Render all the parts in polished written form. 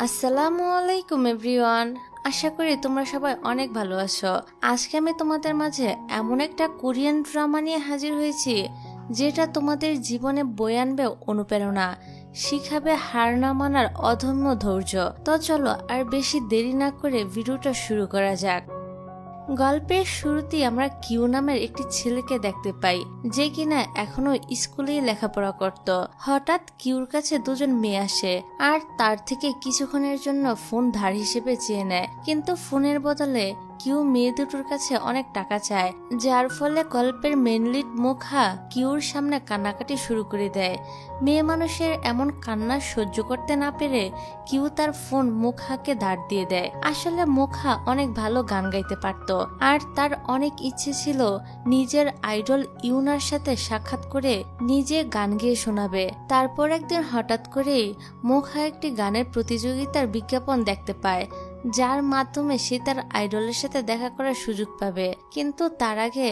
আসসালামু আলাইকুম এভরিওয়ান। আশা করি তোমরা সবাই অনেক ভালো আছো। আজকে আমি তোমাদের মাঝে এমন একটা কোরিয়ান ড্রামা নিয়ে হাজির হয়েছি যেটা তোমাদের জীবনে বয়ে আনবে অনুপ্রেরণা, শিখাবে হার না মানার অদম্য ধৈর্য। তো চলো আর বেশি দেরি না করে ভিডিওটা শুরু করা যাক। গল্পের শুরুতেই আমরা কিউ নামের একটি ছেলেকে দেখতে পাই, যে কিনা এখনো স্কুলেই লেখাপড়া করত। হঠাৎ কিউর কাছে দুজন মেয়ে আসে আর তার থেকে কিছুক্ষণের জন্য ফোন ধার হিসেবে চেয়ে নেয়, কিন্তু ফোনের বদলে কিউ মেয়ে দুটোর কাছে অনেক টাকা চায়, যার ফলে গল্পের মেন লিড মুখা কিউর সামনে কান্নাকাটি শুরু করে দেয়। মেয়ে মানুষের এমন কান্না সহ্য করতে না পেরে কিউ তার ফোন মুখাকে ধার দিয়ে দেয়। আসলে মুখা অনেক ভালো গান গাইতে পারত আর তার অনেক ইচ্ছে ছিল নিজের আইডল ইউনার সাথে সাক্ষাৎ করে নিজে গান গেয়ে শোনাবে। তারপর একদিন হঠাৎ করেই মুখা একটি গানের প্রতিযোগিতার বিজ্ঞাপন দেখতে পায়, যার মাধ্যমে সে তার আইডলের সাথে দেখা করার সুযোগ পাবে। কিন্তু তার আগে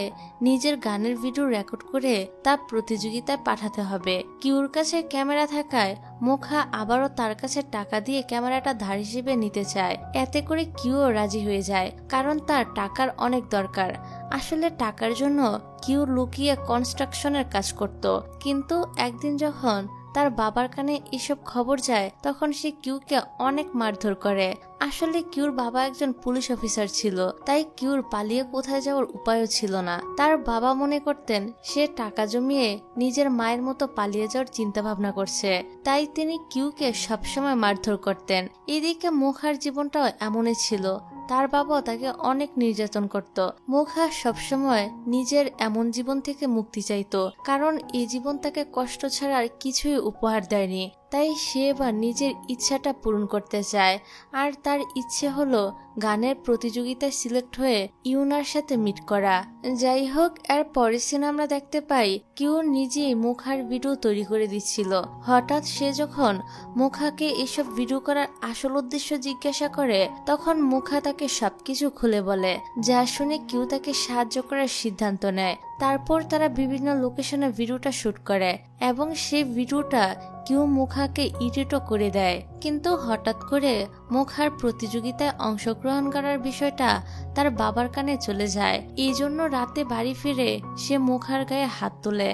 নিজের গানের ভিডিও রেকর্ড করে তা প্রতিযোগিতায় পাঠাতে হবে। কিউর কাছে ক্যামেরা থাকায় মুখা আবারও তার কাছে টাকা দিয়ে ক্যামেরাটা ধার হিসেবে নিতে চায়। এতে করে কিউও রাজি হয়ে যায়, কারণ তার টাকার অনেক দরকার। আসলে টাকার জন্য কিউ লুকিয়ে কনস্ট্রাকশনের কাজ করত, কিন্তু একদিন যখন তার বাবার কানে এসব খবর যায় তখন সে কিউকে অনেক মারধর করে। আসলে কিউর বাবা একজন পুলিশ অফিসার ছিল, তাই কিউর পালিয়ে কোথায় যাওয়ার উপায়ও ছিল না। তার বাবা মনে করতেন সে টাকা জমিয়ে নিজের মায়ের মতো পালিয়ে যাওয়ার চিন্তা ভাবনা করছে, তাই তিনি কিউকে সবসময় মারধর করতেন। এদিকে মুখার জীবনটাও এমনই ছিল, তার বাবা তাকে অনেক নির্যাতন করত। মুখা সবসময় নিজের এমন জীবন থেকে মুক্তি চাইতো, কারণ এই জীবন তাকে কষ্ট ছাড়া আর কিছুই উপহার দেয়নি। তাই সে এবার নিজের ইচ্ছাটা পূরণ করতে চায়, আর তার ইচ্ছে হলো গানের প্রতিযোগিতায় সিলেক্ট হয়ে ইউনার সাথে মিট করা। যাই হোক, এর পরের সিনে আমরা দেখতে পাই কিউ নিজেই মুখার ভিডিও তৈরি করে দিচ্ছিল। হঠাৎ সে যখন মুখাকে এসব ভিডিও করার আসল উদ্দেশ্য জিজ্ঞাসা করে, তখন মুখা তাকে সবকিছু খুলে বলে, যা শুনে কিউ তাকে সাহায্য করার সিদ্ধান্ত নেয়। তারপর তারা বিভিন্ন লোকেশনে ভিডিওটা শুট করে এবং সেই ভিডিওটা কিউ মুখাকে এডিটও করে দেয়। কিন্তু হঠাৎ করে মুখার প্রতিযোগিতায় অংশগ্রহণ করার বিষয়টা তার বাবার কানে চলে যায়। এই জন্য রাতে বাড়ি ফিরে সে মুখার গায়ে হাত তোলে,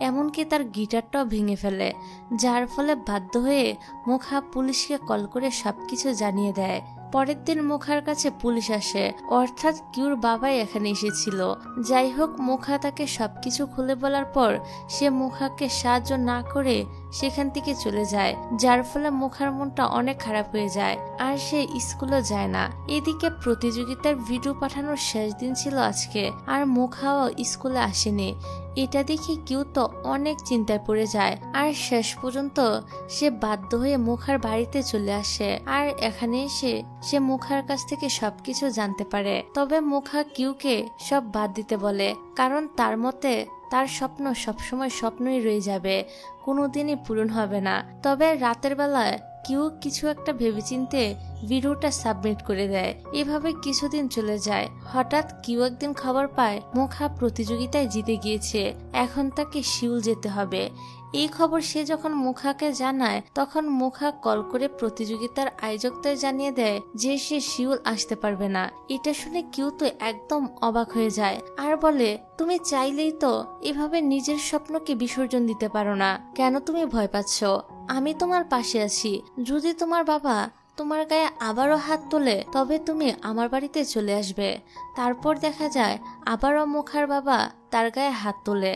এমনকি তার গিটারটাও ভেঙে ফেলে, যার ফলে বাধ্য হয়ে মুখা পুলিশকে কল করে সবকিছু জানিয়ে দেয়। পরের দিন মুখার কাছে পুলিশ আসে, অর্থাৎ কিউর বাবাই এখানে এসেছিল। যাই হোক, মুখা তাকে সবকিছু খুলে বলার পর সে মুখাকে সাহায্য না করে সেখান থেকে চলে যায়, যার ফলে মুখার মনটা অনেক খারাপ হয়ে যায় আর সে স্কুলে যায় না। এদিকে প্রতিযোগিতার ভিডিও পাঠানোর শেষ দিন ছিল আজকে, আর মুখাও স্কুলে আসেনি। এটা দেখে কিউ তো অনেক চিন্তায় পড়ে যায়, আর শেষ পর্যন্ত সে বাধ্য হয়ে মুখার বাড়িতে চলে আসে। আর এখানে এসে সে মুখার কাছ থেকে সবকিছু জানতে পারে। তবে মুখা কিউকে সব বাদ দিতে বলে, কারণ তার মতে তার স্বপ্ন সবসময় স্বপ্নই রয়ে যাবে, কোনোদিনই পূরণ হবে না। তবে রাতের বেলায় কিউ কিছু একটা ভেবেচিন্তে ভিডিওটা সাবমিট করে দেয়। এভাবে কিছুদিন চলে যায়। হঠাৎ কিউ একদিন খবর পায় মুখা প্রতিযোগিতায় জিতে গিয়েছে, এখন তাকে সিউল যেতে হবে। এই খবর সে যখন মুখাকে জানায়, তখন মুখা কল করে প্রতিযোগিতার আয়োজকদের জানিয়ে দেয় যে সে সিউল আসতে পারবে না। এটা শুনে কিউ তো একদম অবাক হয়ে যায় আর বলে, তুমি চাইলেই তো এভাবে নিজের স্বপ্নকে বিসর্জন দিতে পারো না, কেন তুমি ভয় পাচ্ছ? আমি তোমার পাশে আছি। যদি তোমার বাবা তোমার গায়ে আবারও হাত তোলে, তবে তুমি আমার বাড়িতে চলে আসবে। তারপর দেখা যায় আবারও মুখার বাবা তার গায়ে হাত তোলে,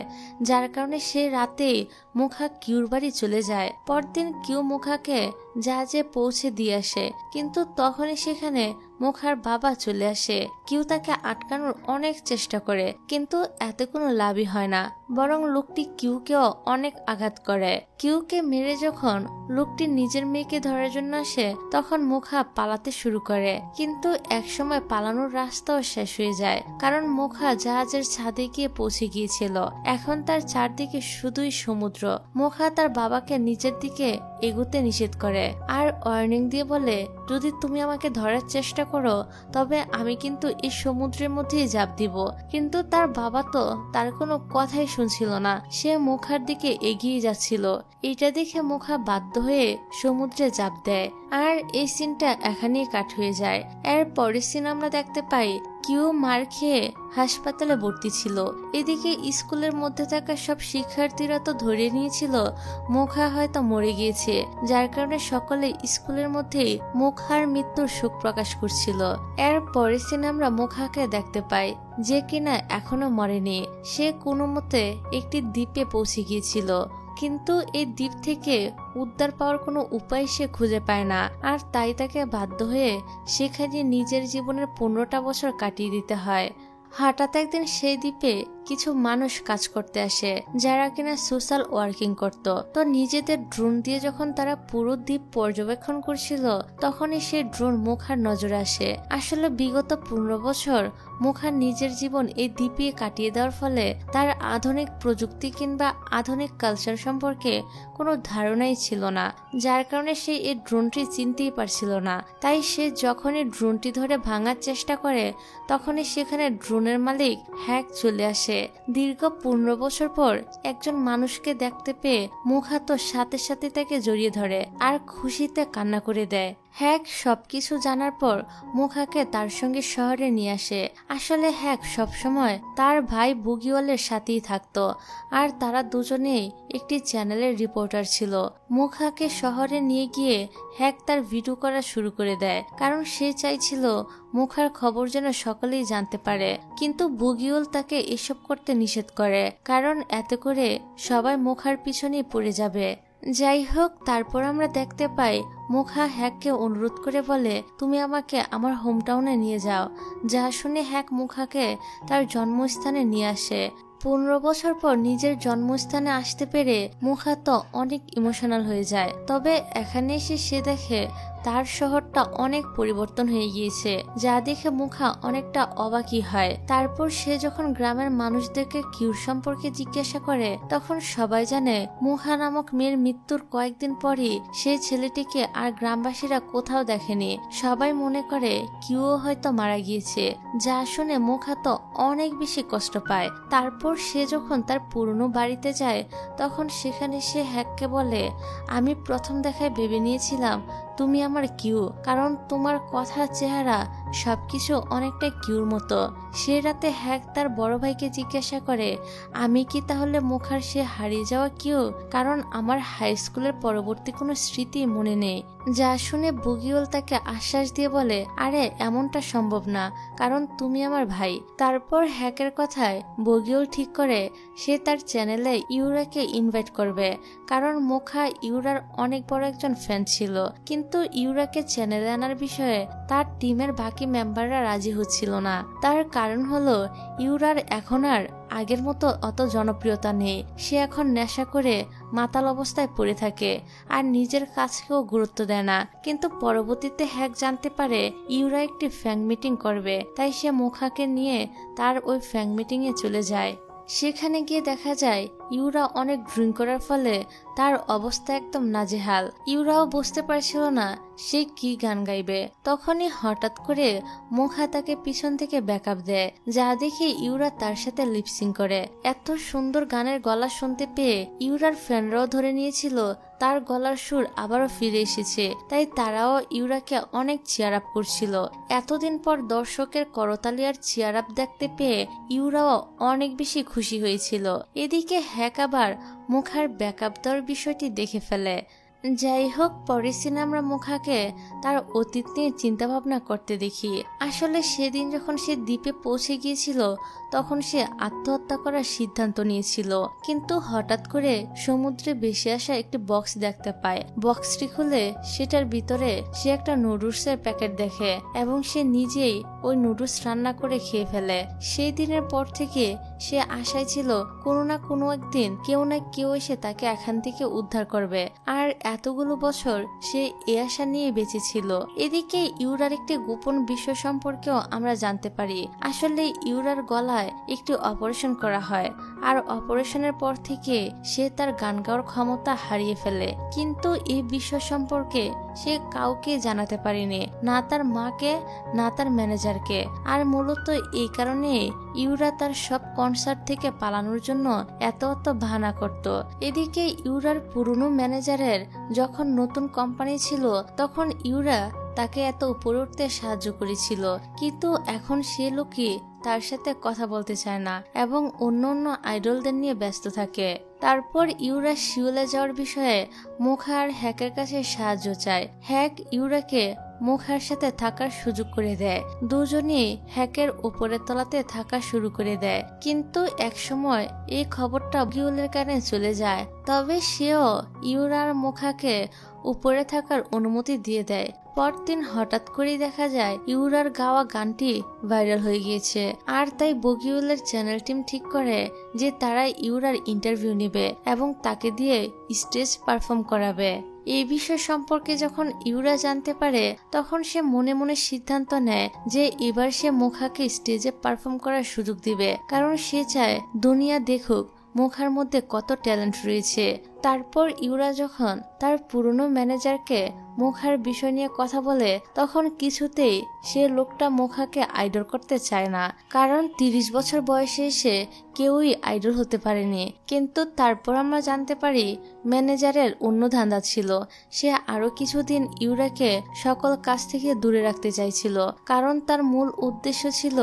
যার কারণে সে রাতেই মুখা কিউর বাড়ি চলে যায়। পরদিন কিউ মুখাকে জাহাজে পৌঁছে দিয়ে আসে, কিন্তু তখনই সেখানে মুখার বাবা চলে আসে। কিউ তাকে আটকানোর অনেক চেষ্টা করে, কিন্তু এতে কোনো লাভই হয় না, বরং লোকটি কিউকেও অনেক আঘাত করে। কিউকে মেরে যখন লোকটি নিজের মেয়েকে ধরার জন্য আসে, তখন মুখা পালাতে শুরু করে, কিন্তু একসময় পালানোর রাস্তাও শেষ হয়ে যায়, কারণ মুখা জাহাজের ছাদে গিয়ে পৌঁছে গিয়েছিল। এখন তার চারদিকে শুধুই সমুদ্র। মুখা তার বাবাকে নিচের দিকে এগুতে নিষেধ করে আর ওয়ার্নিং দিয়ে বলে, যদি তুমি আমাকে ধরার চেষ্টা করো তবে আমি কিন্তু এই সমুদ্রের মধ্যেই ঝাঁপ দিব। কিন্তু তার বাবা তো তার কোনো কথাই শুনছিল না, সে মুখার দিকে এগিয়ে যাচ্ছিল। এটা দেখে মুখা বাধ্য হয়ে সমুদ্রে ঝাঁপ দেয় আর এই সিনটা এখানেই কাট হয়ে যায়। এর পরের সিন আমরা দেখতে পাই কিউ মার খেয়ে হাসপাতালে ভর্তি ছিল। এদিকে স্কুলের মধ্যে থাকা সব শিক্ষার্থীরা তো ধরে নিয়েছিল মুখা হয়তো মরে গিয়েছে, যার কারণে সকলে স্কুলের মধ্যেই মুখার মৃত্যুর শোক প্রকাশ করছিল। এর পরের সিনে আমরা মুখাকে দেখতে পাই যে কিনা এখনো মরেনি। সে কোনো মতে একটি দ্বীপে পৌঁছে গিয়েছিল, কিন্তু এই দ্বীপ থেকে উদ্ধার পাওয়ার কোনো উপায় সে খুঁজে পায় না। আর তাই তাকে বাধ্য হয়ে সেখানে নিজের জীবনের 15টা বছর কাটিয়ে দিতে হয়। হঠাৎ একদিন সেই দ্বীপে কিছু মানুষ কাজ করতে আসে যারা কিনা সোশ্যাল ওয়ার্কিং করত। তো নিজেদের ড্রোন দিয়ে যখন তারা পুরো দ্বীপ পর্যবেক্ষণ করছিল তখনই সে ড্রোন মুখার নজরে আসে। আসলে বিগত 15 বছর মুখার নিজের জীবন এই দ্বীপে কাটিয়ে দেওয়ার ফলে তার আধুনিক প্রযুক্তি কিংবা আধুনিক কালচার সম্পর্কে কোনো ধারণাই ছিল না, যার কারণে সে এই ড্রোনটি চিনতেই পারছিল না। তাই সে যখনই ড্রোনটি ধরে ভাঙার চেষ্টা করে তখনই সেখানে ড্রোনের মালিক হ্যাক চলে আসে। দীর্ঘ 15 বছর পর একজন মানুষকে দেখতে পেয়ে মুখা তো সাথে সাথে তাকে জড়িয়ে ধরে আর খুশিতে কান্না করে দেয়। হ্যাক সবকিছু জানার পর মুখাকে তার সঙ্গে শহরে নিয়ে আসে। আসলে হ্যাক সবসময় তার ভাই বুগিওয়ালের সাথেই থাকতো আর তারা দুজনেই একটি চ্যানেলের রিপোর্টার ছিল। মুখাকে শহরে নিয়ে গিয়ে হ্যাক তার ভিডিও করা শুরু করে দেয়, কারণ সে চাইছিল মুখার খবর যেন সকলেই জানতে পারে। কিন্তু বুগিওল তাকে এসব করতে নিষেধ করে, কারণ এতে করে সবাই মুখার পিছনেই পড়ে যাবে। যাই হোক, তারপর আমরা দেখতে পাই মুখা হ্যাককে অনুরোধ করে বলে, তুমি আমাকে আমার হোমটাউনে নিয়ে যাও। যা শুনে হ্যাক মুখাকে তার জন্মস্থানে নিয়ে আসে। 15 বছর পর নিজের জন্মস্থানে আসতে পেরে মুখা তো অনেক ইমোশনাল হয়ে যায়। তবে এখানে এসে সে দেখে তার শহরটা অনেক পরিবর্তন হয়ে গিয়েছে, যা দেখে মুখা অনেকটা অবাকই হয়। তারপর সে যখন গ্রামের মানুষদেরকে কিউর সম্পর্কে জিজ্ঞাসা করে তখন সবাই জানে মুখা নামক মেয়ের মৃত্যুর কয়েকদিন পরই সেই ছেলেটিকে আর গ্রামবাসীরা কোথাও দেখেনি। সবাই মনে করে কিউও হয়তো মারা গিয়েছে, যা শুনে মুখা তো অনেক বেশি কষ্ট পায়। তারপর সে যখন তার পুরনো বাড়িতে যায় তখন সেখানে সে হ্যাককে বলে, আমি প্রথম দেখায় ভেবে নিয়েছিলাম তুমি আমার কিউ, কারণ তোমার কথা, চেহারা সবকিছু অনেকটা কিউর মতো। সে রাতে হ্যাক তার বড় ভাইকে জিজ্ঞাসা করে, আমি কি তাহলে মুখার সে হারিয়ে যাওয়া কিউ? কারণ আমার হাই স্কুলের পরবর্তী কোনো স্মৃতি মনে নেই। যা শুনে বুগিওল তাকে আশ্বাস দিয়ে বলে, আরে এমনটা সম্ভব না, কারণ তুমি আমার ভাই। তারপর হ্যাকের কথায় বুগিওল ঠিক করে সে তার চ্যানেলে ইউরাকে ইনভাইট করবে, কারণ মুখা ইউরার অনেক বড় একজন ফ্যান ছিল। কিন্তু ইউরাকে চ্যানেলে আনার বিষয়ে তার টিমের বাকি মেম্বাররা রাজি হচ্ছিল না। তার কারণ হলো ইউরার এখন আর আগের মতো অত জনপ্রিয়তা নেই। সে এখন নেশা করে মাতাল অবস্থায় পড়ে থাকে আর নিজের কাজকেও গুরুত্ব দেয় না। কিন্তু পরবর্তীতে হ্যাক জানতে পারে ইউরা একটি ফ্যাং মিটিং করবে, তাই সে মুখাকে নিয়ে তার ওই ফ্যাং মিটিং এ চলে যায়। সেখানে গিয়ে দেখা যায় ইউরা অনেক ড্রিঙ্ক করার ফলে তার অবস্থা একদম নাজেহাল। ইউরাও বুঝতে পারছিল না সে কি গান গাইবে। তখনই হঠাৎ করে মুখা তাকে পিছন থেকে ব্যাকআপ দেয়, যা দেখে ইউরা তার সাথে লিপসিং করে। এত সুন্দর গানের গলা শুনতে পেয়ে ইউরার ফ্যানরাও ধরে নিয়েছিল তার গলার সুর আবারও ফিরে এসেছে, তাই তারাও ইউরাকে অনেক চিয়ার আপ করছিল। এতদিন পর দর্শকের করতালি আর চিয়ার আপ দেখতে পেয়ে ইউরাও অনেক বেশি খুশি হয়েছিল। এদিকে হ্যাক আবার মুখার ব্যাকআপ দেওয়ার বিষয়টি দেখে ফেলে। যাই হোক, পরের সিনে আমরা মুখাকে তার অতীত নিয়ে চিন্তা ভাবনা করতে দেখি। আসলে সেদিন যখন সে দ্বীপে পৌঁছে গিয়েছিল তখন সে আত্মহত্যা করার সিদ্ধান্ত নিয়েছিল, কিন্তু হঠাৎ করে সমুদ্রে ভেসে আসা একটি বক্স দেখতে পায়। বক্সটি খুলে সেটার ভিতরে সে একটা নুডলসের প্যাকেট দেখে এবং সে নিজেই ওই নুডলস রান্না করে খেয়ে ফেলে। সেই দিনের পর থেকে সে আশায় ছিল কোনো না কোনো একদিন কেউ না কেউ এসে তাকে এখান থেকে উদ্ধার করবে। আর এতগুলো বছর সে এ আশা নিয়ে বেঁচে ছিল। এদিকে ইউরার একটি গোপন বিষয় সম্পর্কেও আমরা জানতে পারি। আসলে ইউরার গলায় একটি অপারেশন করা হয়, আর অপারেশনের পর থেকে সে তার গান গাওয়ার ক্ষমতা হারিয়ে ফেলে। কিন্তু এই বিষয় সম্পর্কে সে কাউকে জানাতে পারেনি, না তার মাকে না তার ম্যানেজারকে। আর মূলত এই কারণে ইউরা তার সব কনসার্ট থেকে পালানোর জন্য এত বাহানা করত। এদিকে ইউরার পুরনো ম্যানেজারের যখন নতুন কোম্পানি ছিল তখন ইউরা তাকে এত উপরে উঠতে সাহায্য করেছিল, কিন্তু এখন সে লোকই তার সাথে কথা বলতে চায় না এবং অন্য অন্য আইডলদের নিয়ে ব্যস্ত থাকে। তারপর ইউরা শিওলে যাওয়ার বিষয়ে মুখা আর হ্যাকের কাছে সাহায্য চায়। হ্যাক ইউরাকে মুখার সাথে থাকার সুযোগ করে দেয়। দুজনেই হ্যাকের উপরের তলাতে থাকা শুরু করে দেয়। কিন্তু একসময় এই খবরটা গিউলের কানে চলে যায়। তবে সেও ইউরার মুখাকে উপরে থাকার অনুমতি দিয়ে দেয়। পরদিন হঠাৎ করেই দেখা যায় ইউরার গাওয়া গানটি ভাইরাল হয়ে গিয়েছে। আর তাই বগিউলের চ্যানেল টিম ঠিক করে যে তারা ইউরার ইন্টারভিউ নেবে এবং তাকে দিয়ে স্টেজ পারফর্ম করাবে। এই বিষয় সম্পর্কে যখন ইউরা জানতে পারে তখন সে মনে মনে সিদ্ধান্ত নেয় যে এবার সে মুখাকে স্টেজে পারফর্ম করার সুযোগ দিবে, কারণ সে চায় দুনিয়া দেখুক মুখার মধ্যে কত ট্যালেন্ট রয়েছে। তারপর ইউরা যখন তার পুরনো ম্যানেজারকে মুখার বিষয় নিয়ে কথা বলে তখন কিছুতেই সে লোকটা মুখাকে আইডল করতে চায় না, কারণ 30 বছর বয়সে এসে কেউই আইডল হতে পারেনি। কিন্তু তারপর আমরা জানতে পারি ম্যানেজারের অন্য ধান্দা ছিল। সে আরো কিছুদিন ইউরাকে সকল কাজ থেকে দূরে রাখতে চাইছিল, কারণ তার মূল উদ্দেশ্য ছিল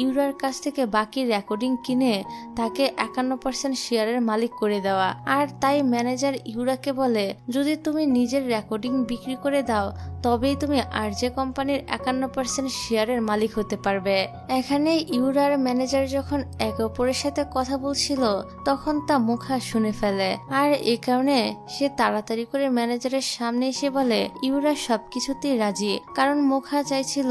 ইউরার কাছ থেকে বাকি রেকর্ডিং কিনে তাকে 51% শেয়ারের মালিক করে দেওয়া। আর তাই ম্যানেজার ইউরাকে বলে, যদি তুমি নিজের রেকর্ডিং বিক্রি করে দাও তবেই তুমি আরজে কোম্পানির 51% শেয়ারের মালিক হতে পারবে। এখানে ইউরার ম্যানেজার যখন একে অপরের সাথে কথা বলছিল তখন তা মুখা শুনে ফেলে। আর এই কারণে সে তাড়াতাড়ি করে ম্যানেজারের সামনে এসে বলে ইউরা সবকিছুতেই রাজি, কারণ মুখা চাইছিল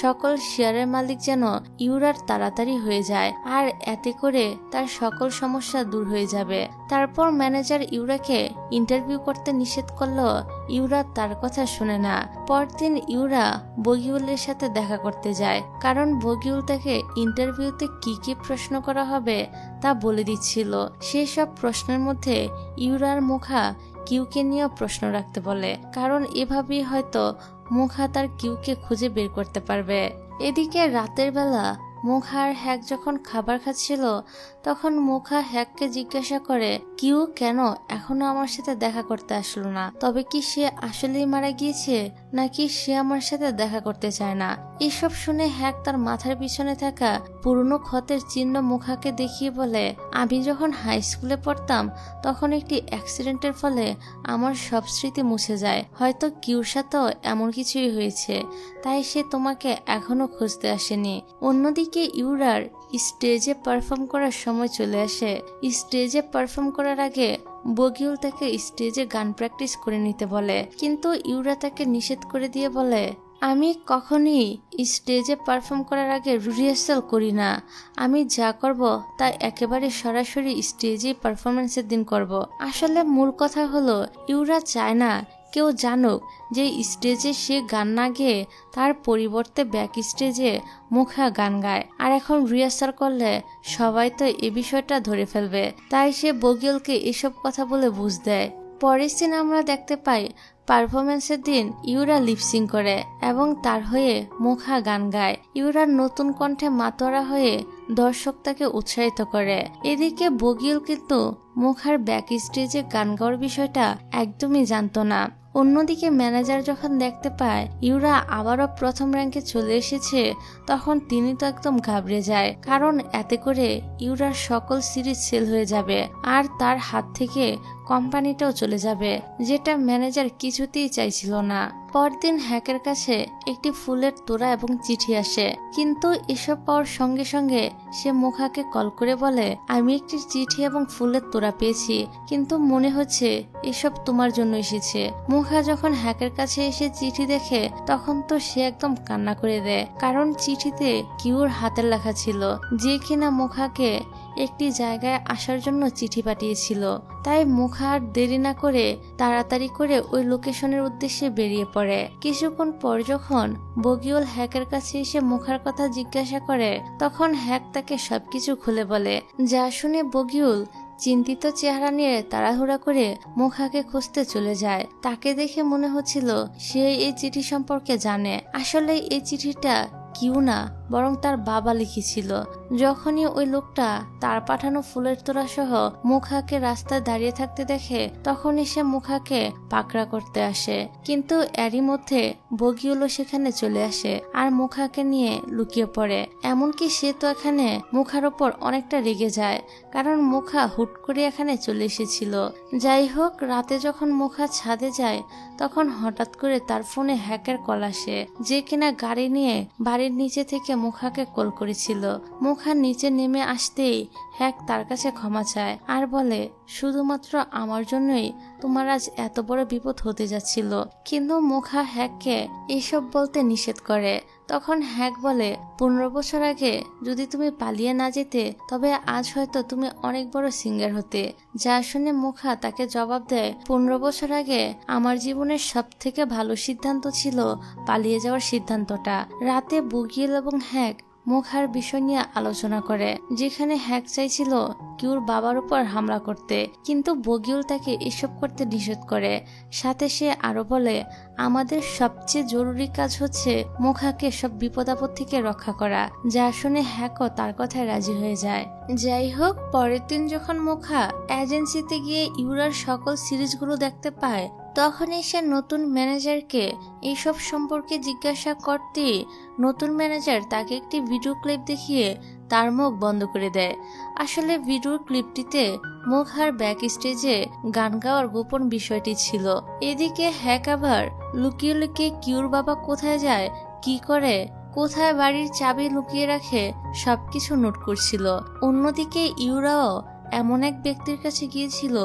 সকল শেয়ারের মালিক যেন ইউরার তাড়াতাড়ি হয়ে যায়, আর এতে করে তার সকল সমস্যা দূর হয়ে যাবে। তারপর ম্যানেজার ইউরাকে ইন্টারভিউ করতে নিষেধ করলো, ইউরা তার কথা শুনে না। পরদিন ইউরা বগিউলের সাথে দেখা করতে যায়, কারণ বগিউল তাকে ইন্টারভিউতে কি কি প্রশ্ন করা হবে তা বলে দিচ্ছিল। সেসব প্রশ্নের মধ্যে ইউরার মুখা কিউকে নিয়েও প্রশ্ন রাখতে বলে, কারণ এভাবেই হয়তো মুখা তার কিউকে খুঁজে বের করতে পারবে। এদিকে রাতের বেলা মুখা আর হ্যাক যখন খাবার খাচ্ছিল তখন মুখা হ্যাককে জিজ্ঞাসা করে কিউ কেন এখনো আমার সাথে দেখা করতে আসলো না, তবে কি সে আসলেই মারা গিয়েছে নাকি সে আমার সাথে দেখা করতে চায় না। এসব শুনে হ্যাক তার মাথার পিছনে থাকা পুরনো ক্ষতের চিহ্ন মুখাকে দেখিয়ে বলে, আমি যখন হাই স্কুলে পড়তাম তখন একটি অ্যাক্সিডেন্টের ফলে আমার সব স্মৃতি মুছে যায়, হয়তো কিউর সাথেও এমন কিছুই হয়েছে, তাই সে তোমাকে এখনো খুঁজতে আসেনি। অন্যদিকে ইউরার স্টেজে পারফর্ম করার সময় চলে আসে। স্টেজে পারফর্ম করার আগে বগিউল তাকে স্টেজে গান প্র্যাকটিস করে নিতে বলে, কিন্তু ইউরা তাকে নিষেধ করে দিয়ে বলে, আমি কখনই স্টেজে পারফর্ম করার আগে রিহার্সাল করি না, আমি যা করব তা একেবারে সরাসরি স্টেজে পারফরমেন্সের দিন করব। আসলে মূল কথা হলো ইউরা চায় না কেউ জানুক যে স্টেজে সে গান না গেয়ে তার পরিবর্তে ব্যাক স্টেজে মুখা গান গায়, আর এখন রিহার্সাল করলে সবাই তো এই বিষয়টা ধরে ফেলবে। তাই সে বগিউলকে এসব কথা বলে বুঝ দেয়। পরের দিন আমরা দেখতে পাই পারফরমেন্সের দিন ইউরা লিপসিং করে এবং তার হয়ে মুখা গান গায়। ইউরার নতুন কণ্ঠে মাতোয়ারা হয়ে দর্শক তাকে উৎসাহিত করে। এদিকে বগিউল কিন্তু মুখার ব্যাক স্টেজে গান গাওয়ার বিষয়টা একদমই জানতো না। অন্যদিকে ম্যানেজার যখন দেখতে পায় ইউরা আবারও প্রথম র্যাঙ্কে চলে এসেছে তখন তিনি তো একদম ঘাবড়ে যায়, কারণ এতে করে ইউরার সকল সিরিজ সেল হয়ে যাবে আর তার হাত থেকে কোম্পানিটাও চলে যাবে, যেটা ম্যানেজার কিছুতেই চাইছিল না। পরদিন হ্যাকের কাছে একটি ফুলের তোড়া এবং চিঠি আসে, কিন্তু এসব পাওয়ার সঙ্গে সঙ্গে সে মুখাকে কল করে বলে, আমি একটি চিঠি এবং ফুলের তোড়া পেয়েছি, কিন্তু মনে হচ্ছে এসব তোমার জন্য এসেছে। মুখা যখন হ্যাকের কাছে এসে চিঠি দেখে তখন তো সে একদম কান্না করে দেয়, কারণ চিঠিতে কিউর হাতের লেখা ছিল, যে কিনা মুখাকে একটি জায়গায় আসার জন্য চিঠি পাঠিয়েছিল। তাই মুখা আর দেরি না করে তাড়াতাড়ি করে ওই লোকেশনের উদ্দেশ্যে বেরিয়ে পড়ে। কিছুক্ষণ পর যখন বগিউল হ্যাকের কাছে এসে মুখার কথা জিজ্ঞাসা করে, তখন হ্যাক তাকে সবকিছু খুলে বলে। যা শুনে বগিউল চিন্তিত চেহারা নিয়ে তাড়াহুড়া করে মুখাকে খুঁজতে চলে যায়। তাকে দেখে মনে হচ্ছিল সে এই চিঠি সম্পর্কে জানে। আসলে এই চিঠিটা কিউ না, বরং তার বাবা লিখেছিল। যখনই ওই লোকটা তার পাঠানো ফুলের তোড়া সহ মুখাকে রাস্তায় দাঁড়িয়ে থাকতে দেখে, তখনই সে মুখাকে পাকড়া করতে আসে। কিন্তু এরই মধ্যে বগিউলও সেখানে চলে আসে আর মুখাকে নিয়ে লুকিয়ে পড়ে। এমনকি সে তো এখানে মুখার ওপর অনেকটা রেগে যায়, কারণ মুখা হুট করে এখানে চলে এসেছিল। যাই হোক, রাতে যখন মুখা ছাদে যায়, তখন হঠাৎ করে তার ফোনে হ্যাকের কল আসে, যে কিনা গাড়ি নিয়ে বাড়ির নিচে থেকে মুখাকে কল করেছিল। মুখা নিচে নেমে আসতেই হ্যাক তার কাছে ক্ষমা চায় আর বলে, শুধুমাত্র আমার জন্যই তোমার আজ এত বড় বিপদ হতে যাচ্ছিল। কিন্তু মুখা হ্যাককে এসব বলতে নিষেধ করে। তখন হ্যাক বলে, 15 বছর আগে যদি তুমি পালিয়ে না যেতে, তবে আজ হয়তো তুমি অনেক বড় সিঙ্গার হতে। যা শুনে মুখা তাকে জবাব দেয়, 15 বছর আগে আমার জীবনের সব থেকে ভালো সিদ্ধান্ত ছিল পালিয়ে যাওয়ার সিদ্ধান্তটা। রাতে বগিউল এবং হ্যাক মুখার বিষয় নিয়ে আলোচনা করে, যেখানে হ্যাক চাইছিল কিউর বাবার উপর হামলা করতে, কিন্তু বগিউল তাকে এসব করতে নিষেধ করে। সাথে সে আরো বলে, আমাদের সবচেয়ে জরুরি কাজ হচ্ছে মুখাকে সব বিপদ আপদ থেকে রক্ষা করা। যা শুনে হ্যাকও তার কথায় রাজি হয়ে যায়। যাই হোক, পরের দিন যখন মুখা এজেন্সিতে গিয়ে ইউরার সকল সিরিজগুলো দেখতে পায়, তখনই সে নতুন ম্যানেজারকে এইসব সম্পর্কে জিজ্ঞাসা করতে নতুন ম্যানেজার তাকে একটি ভিডিও ক্লিপ দেখিয়ে তার মুখ বন্ধ করে দেয়। আসলে ভিডিওর ক্লিপটিতে মুখার ব্যাক স্টেজে গান গাওয়ার গোপন বিষয়টি ছিল। এদিকে হ্যাক আবার লুকিয়ে লুকিয়ে কিউর বাবা কোথায় যায়, কি করে, কোথায় বাড়ির চাবি লুকিয়ে রাখে, সবকিছু নোট করছিল। অন্যদিকে ইউরাও এমন এক ব্যক্তির কাছে গিয়েছিল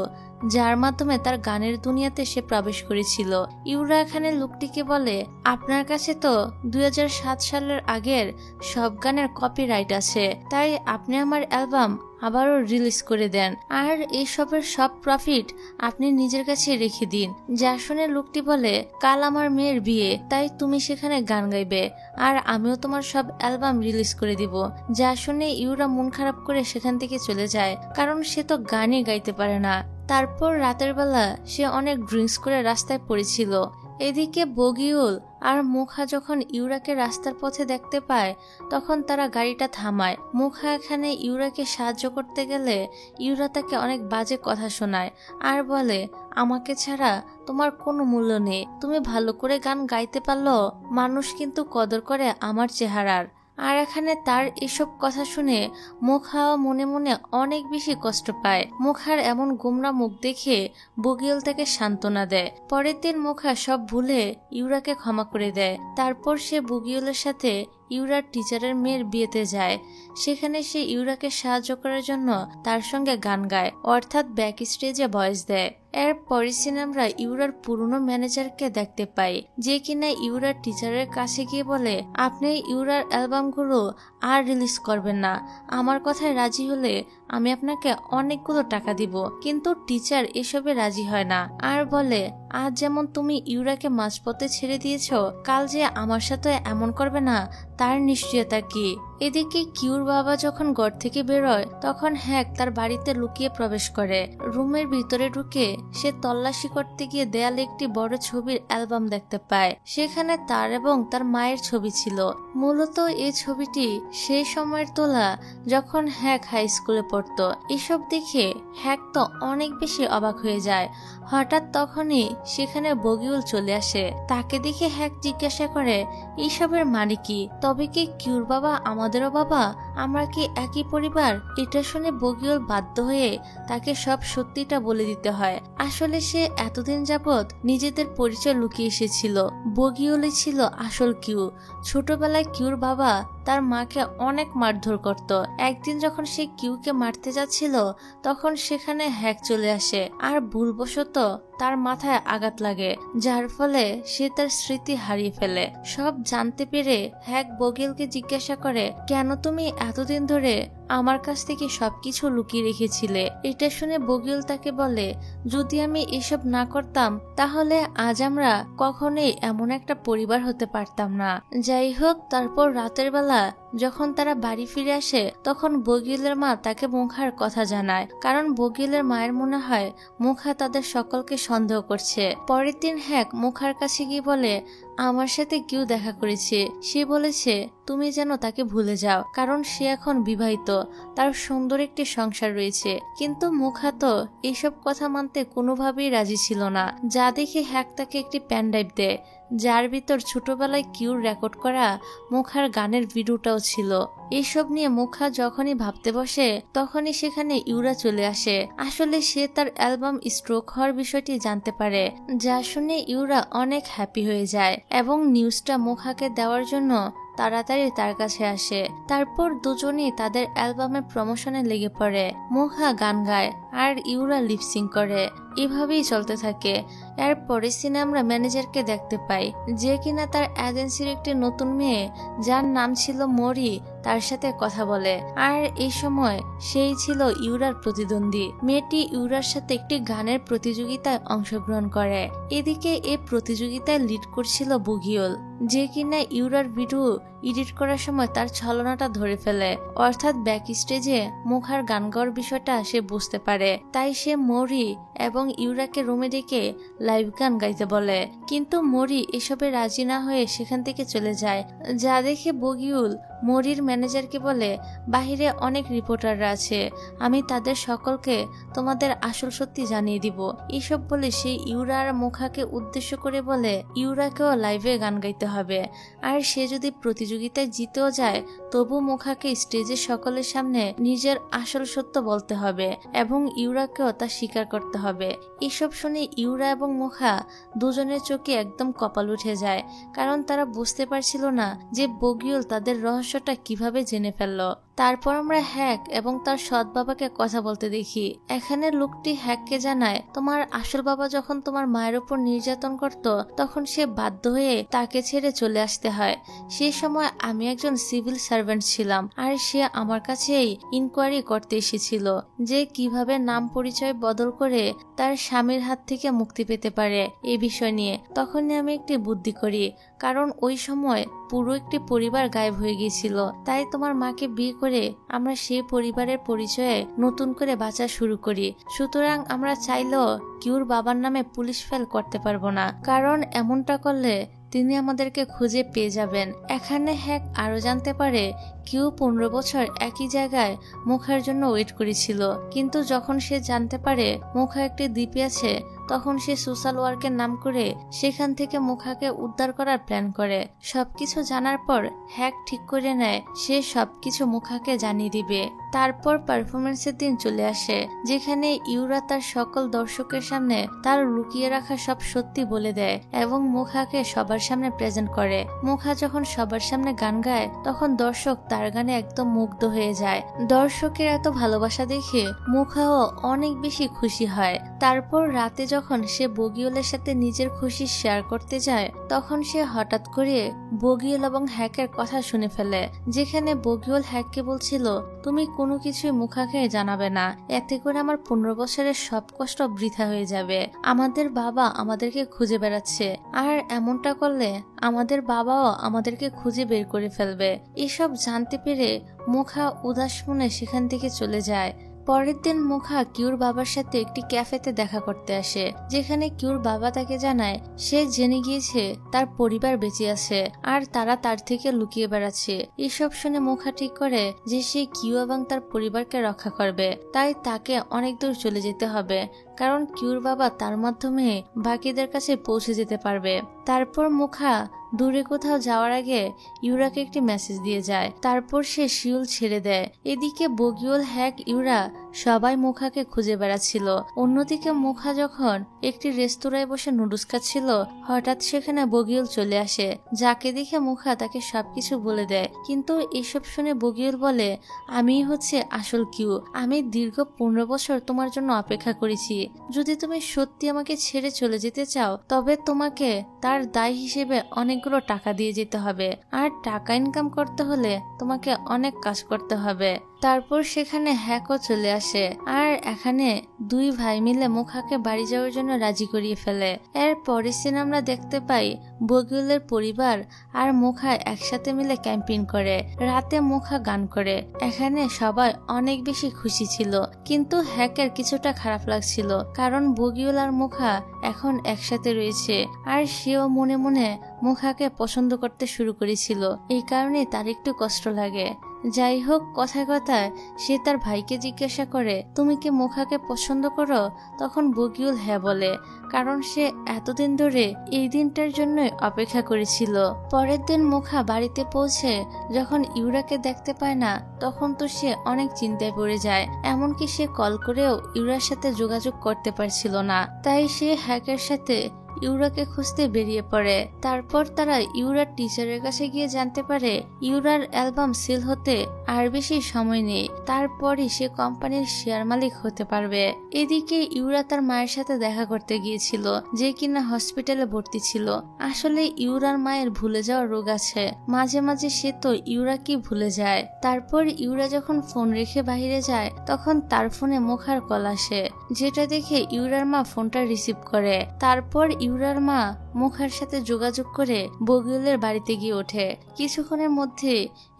যার মাধ্যমে তার গানের দুনিয়াতে সে প্রবেশ করেছিল। ইউরা এখানে লোকটিকে বলে, আপনার কাছে তো 2007 সালের আগের সব গানের কপিরাইট আছে, তাই আপনি আমার অ্যালবাম আবারও রিলিজ করে দেন, আর এইসবের সব প্রফিট আপনি নিজের কাছে রেখে দিন। যা শুনে লোকটি বলে, কাল আমার মেয়ের বিয়ে, তাই তুমি সেখানে গান গাইবে, আর আমিও তোমার সব অ্যালবাম রিলিজ করে দিব। যা শুনে ইউরা মন খারাপ করে সেখান থেকে চলে যায়, কারণ সে তো গানই গাইতে পারে না। তারপর রাতের বেলা সে অনেক ড্রিঙ্কস করে রাস্তায় পড়েছিল। এদিকে বগিউল আর মুখা যখন ইউরাকে রাস্তার পথে দেখতে পায়, তখন তারা গাড়িটা থামায়। মুখা এখানে ইউরাকে সাহায্য করতে গেলে ইউরা তাকে অনেক বাজে কথা শোনায় আর বলে, আমাকে ছাড়া তোমার কোনো মূল্য নেই, তুমি ভালো করে গান গাইতে পারলো, মানুষ কিন্তু কদর করে আমার চেহারার। আর এখানে তার এসব কথা শুনে মুখা মনে মনে অনেক বেশি কষ্ট পায়। মুখার এমন গোমরা মুখ দেখে বগিউল তাকে সান্ত্বনা দেয়। পরের দিন মুখা সব ভুলে ইউরাকে ক্ষমা করে দেয়। তারপর সে বগিউলের সাথে ইউরার টিচারের মেয়ের বিয়েতে যায়। সেখানে সে ইউরাকে সাহায্য করার জন্য তার সঙ্গে গান গায়, অর্থাৎ ব্যাক স্টেজে ভয়েস দেয়। এর পরের সিনে আমরা ইউরার পুরনো ম্যানেজারকে দেখতে পাই, যে কিনা ইউরার টিচারের কাছে গিয়ে বলে, আপনি ইউরার অ্যালবামগুলো আর রিলিজ করবেন না, আমার কথায় রাজি হলে আমি আপনাকে অনেকগুলো টাকা দিব। কিন্তু টিচার এসবে রাজি হয় না আর বলে, আজ যেমন তুমি ইউরাকে মাঝপথে ছেড়ে দিয়েছ, কাল যে আমার সাথে এমন করবে না তার নিশ্চয়তা কি। এদিকে কিউর বাবা যখন ঘর থেকে বেরোয়, তখন হ্যাক তার বাড়িতে লুকিয়ে প্রবেশ করে। রুমের ভিতরে ঢুকে সে তল্লাশি করতে গিয়ে দেয়ালে একটি বড় ছবির অ্যালবাম দেখতে পায়। সেখানে তার এবং তার মায়ের ছবি ছিল। মূলত এই ছবিটি সেই সময়ের তোলা যখন হ্যাক হাই স্কুলে পড়তো। এসব দেখে হ্যাক তো অনেক বেশি অবাক হয়ে যায়। হঠাৎ তখনই সেখানে বগিউল চলে আসে। তাকে দেখে হ্যাক জিজ্ঞাসা করে, এইসবের মানে কি? তবে কি কিউর বাবা আমাদেরও বাবা? আমরা কি একই পরিবার? এটা শুনে বগিউল বাধ্য হয়ে তাকে সব সত্যিটা বলে দিতে হয়। আসলে সে এতদিন যাবৎ নিজেদের পরিচয় লুকিয়ে এসেছিল। বগিউলই ছিল আসল কিউ। ছোটবেলায় কিউর বাবা তার মাকে অনেক মারধর করত। একদিন যখন সে কিউকে মারতে যাচ্ছিল, তখন সেখানে হ্যাক চলে আসে আর ভুলবশত তার মাথায় আঘাত লাগে, যার ফলে সে তার স্মৃতি হারিয়ে ফেলে। সব জানতে পেরে হ্যাক বগিউলকে জিজ্ঞাসা করে, কেন তুমি এতদিন ধরে আমার কাছ থেকে সবকিছু লুকিয়ে রেখেছিলে। এটা শুনে বগিউল তাকে বলে, যদি আমি এসব না করতাম তাহলে আজ আমরা কখনোই এমন একটা পরিবার হতে পারতাম না। যাই হোক, তারপর রাতের বেলা যখন তারা বাড়ি ফিরে আসে তখন বগিউলের মা তাকে মুখার কথা জানায়, কারণ বগিউলের মায়ের মনে হয় মুখা তাদের সকলকে সন্দেহ করছে। পরের দিন হ্যাক মুখার কাছে গিয়ে বলে, আমার সাথে কেউ দেখা করেছে, সে বলেছে তুমি যেন তাকে ভুলে যাও, কারণ সে এখন বিবাহিত, তার সুন্দর একটি সংসার রয়েছে। কিন্তু মুখা তো এইসব কথা মানতে কোনোভাবেই রাজি ছিল না। যা দেখে হ্যাক তাকে একটি পেন ড্রাইভ দেয়, যার ভিতর ছোটবেলায় কিউর রেকর্ড করা মুখার গানের ভিডিওটাও ছিল। এইসব নিয়ে মুখা যখনই ভাবতে বসে তখনই সেখানে ইউরা চলে আসে। আসলে সে তার অ্যালবাম স্ট্রোক হওয়ার বিষয়টি জানতে পারে, যা শুনে ইউরা অনেক হ্যাপি হয়ে যায় এবং নিউজটা মুখাকে দেওয়ার জন্য তাড়াতাড়ি তার কাছে আসে। তারপর দুজনেই তাদের অ্যালবামের প্রমোশনে লেগে পড়ে। মুখা গান গায় আর ইউরা লিপসিং করে। এভাবেই চলতে থাকে। এর পরের সিনে আমরা ম্যানেজারকে দেখতে পাই, যে কিনা তার এজেন্সির একটি নতুন মেয়ে যার নাম ছিল মরি তার সাথে কথা বলে। আর এই সময় সেই ছিল ইউরার প্রতিদ্বন্দ্বী। মেয়েটি ইউরার সাথে একটি গানের প্রতিযোগিতায় অংশগ্রহণ করে। এদিকে এই প্রতিযোগিতায় লিড করছিল বগিউল, যে কিনা ইউরার ভিডিও এডিট করার সময় তার ছলনাটা ধরে ফেলে, অর্থাৎ ব্যাক স্টেজে মুখার গান গাওয়ার বিষয়টা সে বুঝতে পারে। তাই সে মরি এবং ইউরাকে রুমে ডেকে লাইভ গান গাইতে বলে, কিন্তু মরি এসবে রাজি না হয়ে সেখান থেকে চলে যায়। যা দেখে বগিউল মরির ম্যানেজারকে বলে, বাহিরে অনেক রিপোর্টাররা আছে, আমি তাদের সকলকে তোমাদের আসল সত্যি জানিয়ে দিব। এসব বলে সে ইউরা আর মুখাকে উদ্দেশ্য করে বলে, ইউরাকেও লাইভে গান গাইতে হবে, আর সে যদি প্রতিযোগিতায় জিতেও যায় তবু মুখাকে স্টেজের সকলের সামনে নিজের আসল সত্য বলতে হবে এবং ইউরাকেও তা স্বীকার করতে হবে। এসব শুনে ইউরা এবং মুখা দুজনের চোখে একদম কপাল উঠে যায়, কারণ তারা বুঝতে পারছিল না যে বগিউল তাদের রহস্যটা কিভাবে জেনে ফেললো। তারপর আমরা হ্যাক এবং তার সৎ বাবাকে কথা বলতে দেখি। এখানে লোকটি হ্যাককে জানায়, তোমার আসল বাবা যখন তোমার মায়ের উপর নির্যাতন করত তখন সে বাধ্য হয়ে তাকে ছেড়ে চলে আসতে হয়। সেই সময় আমি একজন সিভিল সার্ভেন্ট ছিলাম, আর সে আমার কাছেই ইনকোয়ারি করতে এসেছিল যে কিভাবে নাম পরিচয় বদল করে তার স্বামীর হাত থেকে মুক্তি পেতে পারে এই বিষয় নিয়ে। তখনই আমি একটি বুদ্ধি করি, কারণ ওই সময় পুরো একটি পরিবার গায়েব হয়ে গিয়েছিল। তাই তোমার মাকে বিয়ে করে আমরা সেই পরিবারের পরিচয়ে নতুন করে বাঁচা শুরু করি। সুতরাং আমরা চাইলেও কিউর বাবার নামে পুলিশ ফাইল করতে পারবো না, কারণ এমনটা করলে তিনি আমাদেরকে খুঁজে পেয়ে যাবেন। এখানে হ্যাক আরো জানতে পারে কিউ 15 বছর একই জায়গায় মুখার জন্য ওয়েট করেছিল, কিন্তু যখন সে জানতে পারে মুখা একটি দ্বীপে আছে তখন সে সোশ্যাল ওয়ার্কের নাম করে সেখান থেকে মুখাকে উদ্ধার করার প্ল্যান করে। সবকিছু জানার পর হ্যাক ঠিক করে নেয় সে সবকিছু মুখাকে জানিয়ে দিবে। তারপর পারফরমেন্সের দিন চলে আসে, যেখানে ইউরা তার সকল দর্শকের সামনে তার লুকিয়ে রাখা সব সত্যি বলে দেয় এবং মুখাকে সবার সামনে প্রেজেন্ট করে। মুখা যখন সবার সামনে গান গায় তখন দর্শক তার গানে একদম মুগ্ধ হয়ে যায়। দর্শকের এত ভালোবাসা দেখে মুখাও অনেক বেশি খুশি হয়। তারপর রাতে যখন সে বগিউলের সাথে নিজের খুশি শেয়ার করতে যায় তখন সে হঠাৎ করে বগিউল এবং হ্যাকের কথা শুনে ফেলে, যেখানে বগিউল হ্যাককে বলছিল, তুমি কোনো কিছুই মুখাকে জানাবে না, এতে করে আমার 15 বছরের সব কষ্ট বৃথা হয়ে যাবে। আমাদের বাবা আমাদেরকে খুঁজে বেড়াচ্ছে, আর এমনটা করলে আমাদের বাবাও আমাদেরকে খুঁজে বের করে ফেলবে। এসব জানতে পেরে মুখা উদাস মনে সেখান থেকে চলে যায়। পরের দিন মুখা কিউর বাবার সাথে একটি ক্যাফেতে দেখা করতে আসে, যেখানে কিউর বাবা তাকে জানায় সে জেনে গিয়েছে তার পরিবার বেঁচে আছে আর তারা তার থেকে লুকিয়ে বেড়াচ্ছে। এসব শুনে মুখা ঠিক করে যে সে কিউ এবং তার পরিবারকে রক্ষা করবে, তাই তাকে অনেক দূর চলে যেতে হবে, কারণ কিউর বাবা তার মাধ্যমে বাকিদের কাছে পৌঁছে যেতে পারবে। তারপর মুখা দূরে কোথাও যাওয়ার আগে ইউরাকে একটি মেসেজ দিয়ে যায়। তারপর সে শিউল ছেড়ে দেয়। এদিকে বগিউল, হ্যাক, ইউরা সবাই মুখাকে খুঁজে বেড়াচ্ছিল। অন্যদিকে মুখা যখন একটি রেস্তোরাঁয় বসে নুডলস খাচ্ছিল হঠাৎ সেখানে বগিউল চলে আসে, যাকে দেখে মুখা তাকে সবকিছু বলে দেয়। কিন্তু এসব শুনে বগিউল বলে, আমি হচ্ছে আসল কিউ, আমি দীর্ঘ 15 বছর তোমার জন্য অপেক্ষা করেছি। যদি তুমি সত্যি আমাকে ছেড়ে চলে যেতে চাও তবে তোমাকে তার দায় হিসেবে অনেকগুলো টাকা দিয়ে যেতে হবে, আর টাকা ইনকাম করতে হলে তোমাকে অনেক কাজ করতে হবে। তারপর সেখানে হ্যাকও চলে আসে আর এখানে দুই ভাই মিলে মুখাকে বাড়ি যাওয়ার জন্য রাজি করিয়ে ফেলে। এর পরের সিন আমরা দেখতে পাই বগিউলের পরিবার আর মুখা একসাথে মিলে ক্যাম্পিং করে। রাতে মুখা গান করে। এখানে সবাই অনেক বেশি খুশি ছিল, কিন্তু হ্যাকের কিছুটা খারাপ লাগছিল, কারণ বগিউল আর মুখা এখন একসাথে রয়েছে আর সেও মনে মনে মুখাকে পছন্দ করতে শুরু করেছিল। এই কারণে তার একটু কষ্ট লাগে। যাই হোক, কথায় কথায় সে তার ভাইকে জিজ্ঞাসা করে, তুমি কি মুখাকে পছন্দ করো? তখন বগিউল হ্যাঁ বলে, কারণ সে এতদিন ধরে এই দিনটার জন্য অপেক্ষা করেছিল। পরের দিন মুখা বাড়িতে পৌঁছে যখন ইউরাকে দেখতে পায় না, তখন তো সে অনেক চিন্তায় পড়ে যায়। এমনকি সে কল করেও ইউরার সাথে যোগাযোগ করতে পারছিল না। তাই সে হ্যাকের সাথে ইউরাকে খুঁজতে বেরিয়ে পড়ে। তারপর তারা ইউরার টিচারের কাছে গিয়ে জানতে পারে ইউরার অ্যালবাম সেল হতে আর বেশি সময় নেই, তারপরই সে কোম্পানির শেয়ার মালিক হতে পারবে। এদিকে ইউরা তার মায়ের সাথে দেখা করতে গিয়েছিল, যে কিনা হসপিটালে ভর্তি ছিল। আসলে ইউরার মায়ের ভুলে যাওয়ার রোগ আছে, মাঝে মাঝে সে তো ইউরা কি ভুলে যায়। তারপর ইউরা যখন ফোন রেখে বাইরে যায়, তখন তার ফোনে মুখার কল আসে, যেটা দেখে ইউরার মা ফোনটা রিসিভ করে। তারপর ইউরার মা মুখার সাথে যোগাযোগ করে বগিউলের বাড়িতে গিয়ে ওঠে। কিছুক্ষণের মধ্যে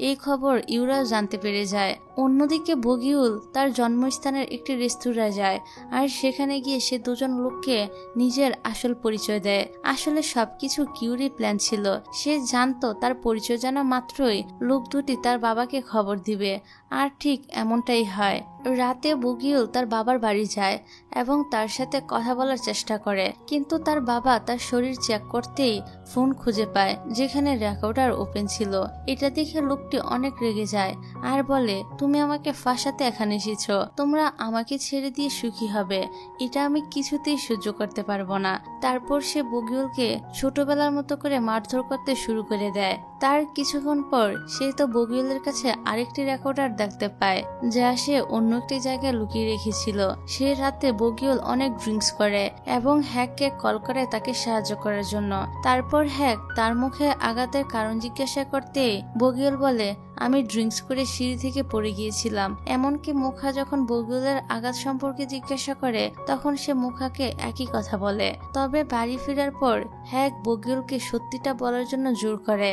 এই খবর ইউরাও জানতে পেরে যায়। অন্যদিকে বগিউল তার জন্মস্থানের একটি রেস্তোরাঁয় যায় আর সেখানে গিয়ে সে দুজন লোককে নিজের আসল পরিচয় দেয়। আসলে সবকিছু কিউরি প্ল্যান ছিল। সে জানতো তার পরিচয় জানা মাত্রই লোক দুটি তার বাবাকে খবর দিবে, আর ঠিক এমনটাই হয়। রাতে বগিউল তার বাবার বাড়ি যায় এবং তার সাথে কথা বলার চেষ্টা করে, কিন্তু তার বাবা তার শরীর চেক করতেই ফোন খুঁজে পায়, যেখানে রেকর্ডার ওপেন ছিল। এটা দেখে লোকটি অনেক রেগে যায় আর বলে, তুমি আমাকে ফাঁসাতে এখানে এসেছো, তোমরা আমাকে ছেড়ে দিয়ে সুখী হবে, এটা আমি কিছুতেই সহ্য করতে পারবো না। তারপর সে বগিউলকে ছোটবেলার মতো করে মারধর করতে শুরু করে দেয়। তার কিছুক্ষণ পর সে তো বগিউলের কাছে আরেকটি রেকর্ডার দেখতে পায়, যা সে অন্য একটি জায়গায় লুকিয়ে রেখেছিল। সে রাতে বগিউল অনেক ড্রিঙ্কস করে এবং হ্যাককে কল করে তাকে সাহায্য করার জন্য। তারপর হ্যাক তার মুখে আঘাতের কারণ জিজ্ঞাসা করতে বগিউল বলে, আমি ড্রিঙ্কস করে সিঁড়ি থেকে পড়ে গিয়েছিলাম। এমনকি মুখা যখন বগিউলের আঘাত সম্পর্কে জিজ্ঞাসা করে, তখন সে মুখাকে একই কথা বলে। তবে বাড়ি ফেরার পর হ্যাক বগিউলকে সত্যিটা বলার জন্য জোর করে,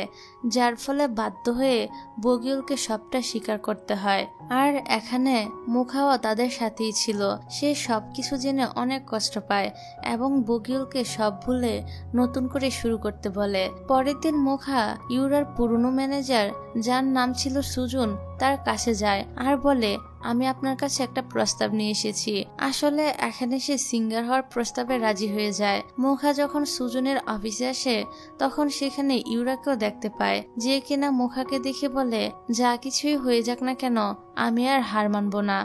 যার ফলে বাধ্য হয়ে বগিউলকে সবটা স্বীকার করতে হয়। আর এখানে মুখাও তাদের সাথেই ছিল। সে সবকিছু জেনে অনেক কষ্ট পায় এবং বগিউলকে সব ভুলে নতুন করে শুরু করতে বলে। পরের দিন মুখা ইউরার পুরনো ম্যানেজার, যার নাম ছিল সুজন, তার কাছে যায় আর বলে, আমি আপনার কাছে একটা প্রস্তাব নিয়ে এসেছি। আসলে এখানে সে সিঙ্গার হওয়ার প্রস্তাবে রাজি হয়ে যায়। মুখা যখন সুজনের অফিসে আসে, তখন সেখানে ইউরাকেও দেখতে পায়, যে কিনা মুখাকে দেখে বলে, যা কিছুই হয়ে যাক না কেন, আমি আর হার মানবো না।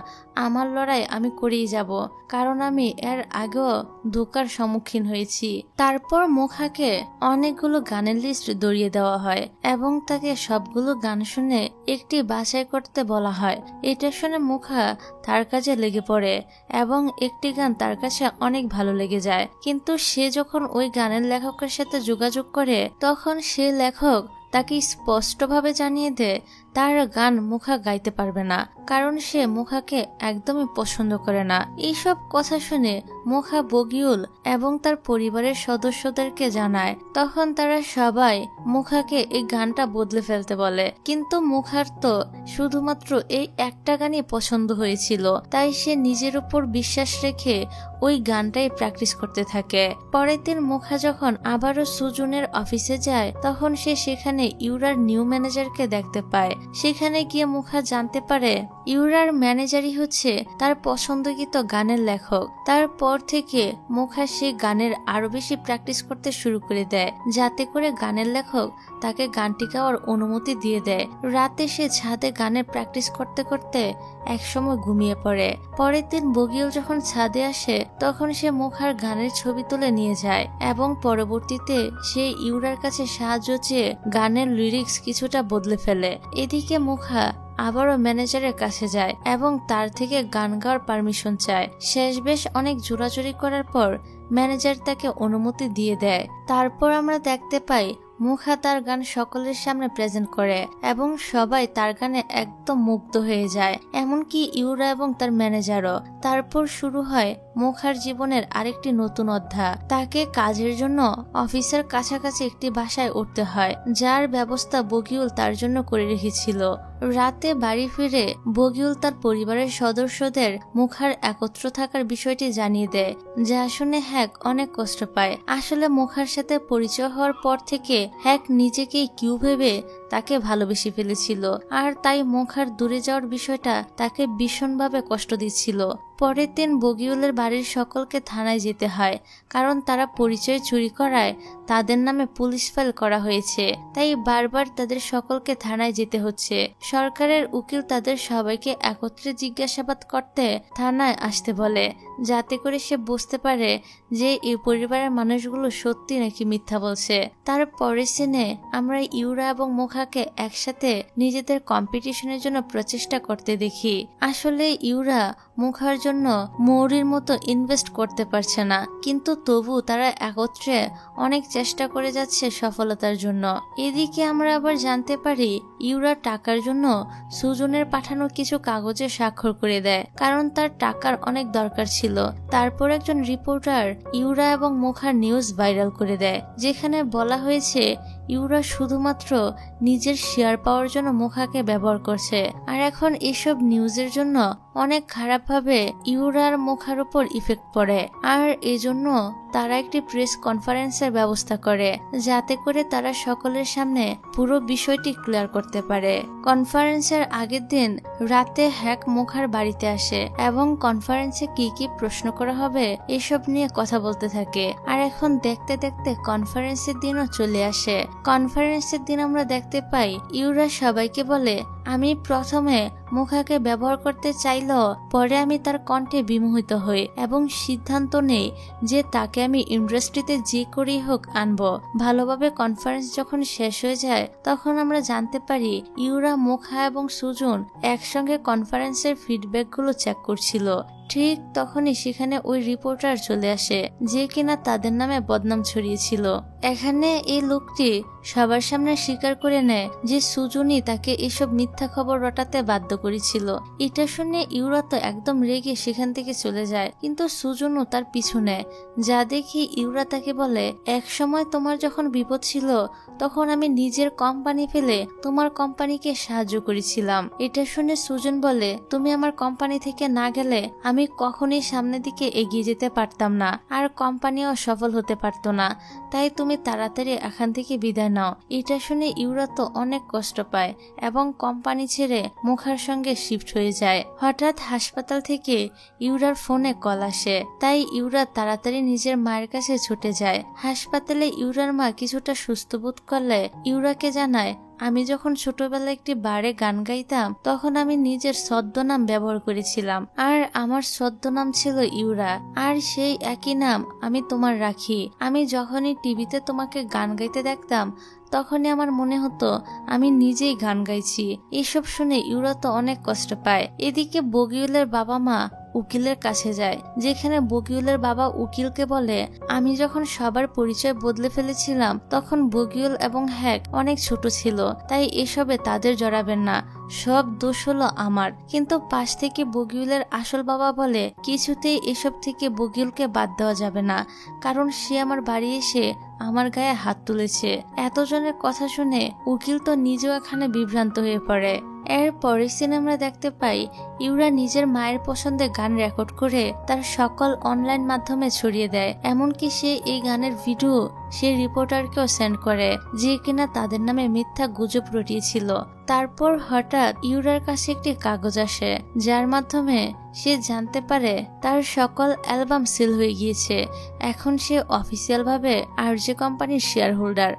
আমার লড়াই আমি করেই যাব, কারণ আমি এর আগেও ধোঁকার সম্মুখীন হয়েছি। তারপর মুখাকে অনেকগুলো গানের লিস্ট ধরিয়ে দেওয়া হয় এবং তাকে সবগুলো গান শুনে একটি বাছাই করতে বলা হয়। এটা শুনে মুখা তার কাজে লেগে পড়ে এবং একটি গান তার কাছে অনেক ভালো লেগে যায়। কিন্তু সে যখন ওই গানের লেখকের সাথে যোগাযোগ করে, তখন সে লেখক তাকে স্পষ্টভাবে জানিয়ে দেয় তার গান মুখা গাইতে পারবে না, কারণ সে মুখাকে একদমই পছন্দ করে না। এইসব কথা শুনে মুখা বগিউল এবং তার পরিবারের সদস্যদেরকে জানায়। তখন তারা সবাই মুখাকে এই গানটা বদলে ফেলতে বলে, কিন্তু মুখার তো শুধুমাত্র এই একটা গানই পছন্দ হয়েছিল, তাই সে নিজের উপর বিশ্বাস রেখে ওই গানটাই প্র্যাকটিস করতে থাকে। পরের দিন মুখা যখন আবারও সুজনের অফিসে যায়, তখন সে সেখানে ইউরার নিউ ম্যানেজারকে দেখতে পায়। সেখানে গিয়ে মুখা জানতে পারে ইউরার ম্যানেজারই হচ্ছে তার পছন্দকৃত গানের লেখক। তারপর থেকে মুখা সে গানের আরো বেশি প্র্যাকটিস করতে শুরু করে দেয়, যাতে করে গানের লেখক তাকে গানটি গাওয়ার অনুমতি দিয়ে দেয়। রাতে সে ছাদে গানের প্র্যাকটিস করতে করতে একসময় ঘুমিয়ে পড়ে। পরের দিন বগিউল যখন ছাদে আসে, তখন সে মুখার গানের ছবি তুলে নিয়ে যায় এবং পরবর্তীতে সে ইউরার কাছে সাহায্য চেয়ে গানের লিরিক্স কিছুটা বদলে ফেলে। এদিকে মুখা আবারও ম্যানেজারের কাছে যায় এবং তার থেকে গান গাওয়ার পারমিশন চায়। শেষ বেশ অনেক জোরাজুরি করার পর ম্যানেজার তাকে অনুমতি দিয়ে দেয়। তারপর আমরা দেখতে পাই মুখা তার গান সকলের সামনে প্রেজেন্ট করে এবং সবাই তার গানে একদম মুগ্ধ হয়ে যায়, এমনকি ইউরা এবং তার ম্যানেজারও। তারপর শুরু হয় মুখার জীবনের আরেকটি নতুন অধ্যায়। তাকে কাজের জন্য অফিসের কাছাকাছি একটি বাসায় উঠতে হয়, যার ব্যবস্থা বগিউল তার জন্য করে রেখেছিল। রাতে বাড়ি ফিরে বগিউল তার পরিবারের সদস্যদের মুখার একত্র থাকার বিষয়টি জানিয়ে দেয়, যা শুনে হ্যাক অনেক কষ্ট পায়। আসলে মুখার সাথে পরিচয় হওয়ার পর থেকে হ্যাক নিজেকেই কিউ ভেবে তাকে ভালোবেসে ফেলেছিল, আর তাই মুখার দূরে যাওয়ার বিষয়টা তাকে ভীষণভাবে কষ্ট দিচ্ছিল। পরের দিন বগিউলের বাড়ির সকলকে থানায় যেতে হয়, কারণ তারা পরিচয় চুরি করায় তাদের নামে পুলিশ ফাইল করা হয়েছে। তাই বারবার তাদের সকলকে থানায় যেতে হচ্ছে। সরকারের উকিল তাদের সবাইকে একত্রে জিজ্ঞাসাবাদ করতে থানায় আসতে বলে, যাতে করে সে বুঝতে পারে যে এই পরিবারের মানুষগুলো সত্যি নাকি মিথ্যা বলছে। তার পরের সিনে আমরা ইউরা এবং মুখাকে একসাথে নিজেদের কম্পিটিশনের জন্য প্রচেষ্টা করতে দেখি। আসলে ইউরা মুখার জন্য মৌরির মতো ইনভেস্ট করতে পারছে না, কিন্তু তবু তারা একত্রে অনেক চেষ্টা করে যাচ্ছে সফলতার জন্য। এদিকে আমরা আবার জানতে পারি ইউরা টাকার জন্য সুজনের পাঠানো কিছু কাগজে স্বাক্ষর করে দেয়, কারণ তার টাকার অনেক দরকার ছিল। তারপর একজন রিপোর্টার ইউরা এবং মুখার নিউজ ভাইরাল করে দেয়, যেখানে বলা হয়েছে ইউরা শুধুমাত্র নিজের শেয়ার পাওয়ার জন্য মুখাকে ব্যবহার করছে। আর এখন এসব নিউজের জন্য অনেক খারাপভাবে ইউরার মুখার উপর ইফেক্ট পড়ে, আর এজন্য তারা একটি প্রেস কনফারেন্সের ব্যবস্থা করে, যাতে করে তারা সকলের সামনে পুরো বিষয়টি ক্লিয়ার করতে পারে। কনফারেন্সের আগের দিন রাতে হ্যাক মুখার বাড়িতে আসে এবং কনফারেন্সে কি কি প্রশ্ন করা হবে এসব নিয়ে কথা বলতে থাকে। আর এখন দেখতে দেখতে কনফারেন্সের দিনও চলে আসে। কনফারেন্সের দিন আমরা দেখতে পাই ইউরা সবাইকে বলে, আমি প্রথমে মুখাকে ব্যবহার করতে চাইলেও পরে আমি তার কণ্ঠে বিমোহিত হই এবং সিদ্ধান্ত নেই যে তাকে আমি ইন্ডাস্ট্রিতে যে করেই হোক আনবো। ভালোভাবে কনফারেন্স যখন শেষ হয়ে যায় তখন আমরা জানতে পারি ইউরা, মুখা এবং সুজন একসঙ্গে কনফারেন্সের ফিডব্যাকগুলো চেক করছিল। ঠিক তখনই সেখানে ওই রিপোর্টার চলে আসে, যে কিনা তাদের নামে বদনাম ছড়িয়েছিল। এখানে এই লোকটি সবার সামনে স্বীকার করে নেয় যে সুজনই তাকে এসব মিথ্যা খবর রটাতে বাধ্য করেছিল। এটা শুনে ইউরা তো একদম রেগে সেখান থেকে চলে যায়, কিন্তু সুজনও তার পিছু নেয়। যা দেখি ইউরা তাকে বলে, এক সময় তোমার যখন বিপদ ছিল তখন আমি নিজের কোম্পানি ফেলে তোমার কোম্পানিকে সাহায্য করেছিলাম। এটা শুনে সুজন বলে, তুমি আমার কোম্পানি থেকে না গেলে আমি কখনোই সামনের দিকে এগিয়ে যেতে পারতাম না, আর কোম্পানিও সফল হতে পারতো না। তাই তুমি তাড়াতাড়ি এখান থেকে বিদায় নাও। এটা শুনে ইউরা তো অনেক কষ্ট পায় এবং কোম্পানি ছেড়ে মুখার সঙ্গে শিফট হয়ে যায়। হঠাৎ হাসপাতাল থেকে ইউরার ফোনে কল আসে, তাই ইউরা তাড়াতাড়ি নিজের মায়ের কাছে ছুটে যায়। হাসপাতালে ইউরার মা কিছুটা সুস্থ বোধ করলে ইউরাকে জানায়, আমি যখন ছোটবেলায় একটি বারে গান গাইতাম তখন আমি নিজের ছদ্মনাম ব্যবহার করেছিলাম, আর আমার ছদ্মনাম ছিল ইউরা, আর সেই একই নাম আমি তোমার রাখি। আমি যখনই টিভিতে তোমাকে গান গাইতে দেখতাম তখনই আমার মনে হতো আমি নিজেই গান গাইছি। এসব শুনে ইউরা তো অনেক কষ্ট পায়। এদিকে বগিউলের বাবা মা উকিলের কাছে যায়, যেখানে বগিউলের বাবা উকিলকে বলে, আমি যখন সবার পরিচয় বদলে ফেলেছিলাম তখন বগিউল এবং হ্যাক অনেক ছোট ছিল, তাই এসবে তাদের জড়াবেন না, সব দোষ হলো আমার। কিন্তু পাশ থেকে বগিউলের আসল বাবা বলে, কিছুতেই এসব থেকে বগিউলকে বাদ দেওয়া যাবে না, কারণ সে আমার বাড়ি এসে আমার গায়ে হাত তুলেছে। এতজনের কথা শুনে উকিল তো নিজেও এখানে বিভ্রান্ত হয়ে পড়ে। এর পরের সিনে আমরা দেখতে পাই ইউরা নিজের মায়ের পছন্দের গান রেকর্ড করে তার সকল অনলাইন মাধ্যমে ছড়িয়ে দেয়। এমনকি সে এই গানের ভিডিও সে রিপোর্টারকেও সেন্ড করে, যে কিনা তাদের নামে মিথ্যা গুজব রটিয়েছিল। তারপর হঠাৎ ইউরার কাছে একটি কাগজ আসে, যার মাধ্যমে সে জানতে পারে তার সকল অ্যালবাম সেল হয়ে গিয়েছে। এখন সে অফিসিয়াল ভাবে আরজে কোম্পানির শেয়ার হোল্ডার,